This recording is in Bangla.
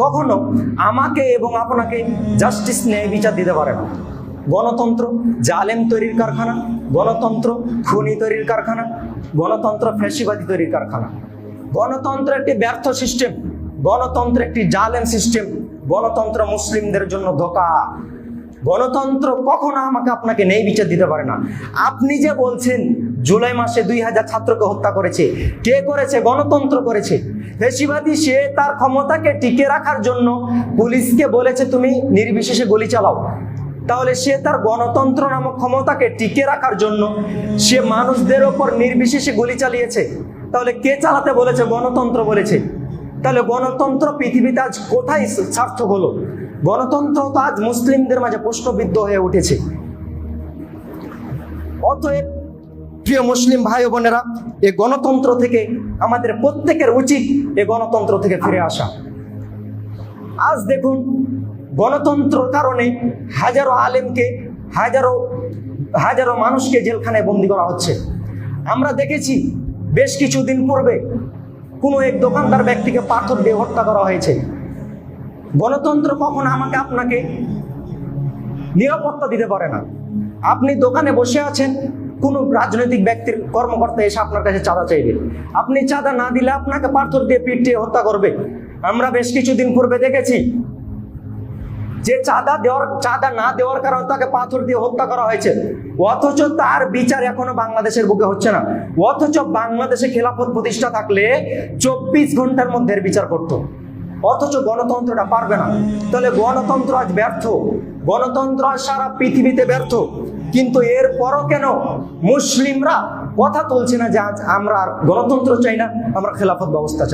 কখনো আমাকে এবং আপনাকে জাস্টিস ন্যায় বিচার দিতে পারে না। গণতন্ত্র জালেম তৈরির কারখানা, গণতন্ত্র খুনি তৈরির কারখানা, গণতন্ত্র ফ্যাসিবাদী তৈরির কারখানা। গণতন্ত্র একটি ব্যর্থ সিস্টেম, গণতন্ত্র একটি জালেম সিস্টেম, গণতন্ত্র মুসলিমদের জন্য ধোঁকা। গণতন্ত্র কখনো আমাকে আপনাকে ন্যায় বিচার দিতে পারে না। আপনি যে বলছেন জুলাই মাসে 2000 ছাত্রকে হত্যা করেছে, কে করেছে? গণতন্ত্র করেছে। ফ্যাসিবাদী সে তার ক্ষমতাকে টিকে রাখার জন্য পুলিশকে বলেছে তুমি নির্বিশেষে গুলি চালাও। তাহলে সে তার গণতন্ত্র নামক ক্ষমতাকে টিকে রাখার জন্য সে মানুষদের ওপর নির্বিশেষে গুলি চালিয়েছে। তাহলে কে চালাতে বলেছে? গণতন্ত্র বলেছে। তাহলে গণতন্ত্র পৃথিবীতে আজ কোথায় সার্থক হলো? গণতন্ত্র তো আজ মুসলিমদের মাঝে প্রশ্নবিদ্ধ হয়ে উঠেছে। অতএব প্রিয় মুসলিম ভাই বোনেরা, এই গণতন্ত্র থেকে আমাদের প্রত্যেকের উচিত এই গণতন্ত্র থেকে ফিরে আসা। আজ দেখুন, গণতন্ত্রের কারণে হাজারো আলেমকে, হাজারো মানুষকে জেলখানায় বন্দী করা হচ্ছে। আমরা দেখেছি বেশ কিছুদিন পূর্বে কোনো এক দোকানদার ব্যক্তিকে পাথর দিয়ে হত্যা করা হয়েছে। গণতন্ত্র কখনো আমাকে আপনাকে নিরাপত্তা দিতে পারে না। আপনি দোকানে বসে আছেন, কোনো রাজনৈতিক ব্যক্তির কর্মকর্তা এসে আপনার কাছে চাঁদা চাইবে, আপনি চাঁদা না দিলে আপনাকে পাথর দিয়ে পিটিয়ে হত্যা করবে। আমরা বেশ কিছুদিন পূর্বে দেখেছি যে চাঁদা না দেওয়ার কারণে তাকে পাথর দিয়ে হত্যা করা হয়েছে, অথচ তার বিচার এখনো বাংলাদেশের বুকে হচ্ছে না। অথচ বাংলাদেশে খেলাফত প্রতিষ্ঠা থাকলে 24 ঘন্টার মধ্যে বিচার করত, অথচ গণতন্ত্রটা পারবে না। তাহলে গণতন্ত্র আজ ব্যর্থ, গণতন্ত্র আজ সারা পৃথিবীতে ব্যর্থ। কিন্তু এরপরও কেন মুসলিমরা কথা তুলছে না যে আজ আমরা গণতন্ত্র চাই না, আমরা খেলাফত ব্যবস্থা চাই?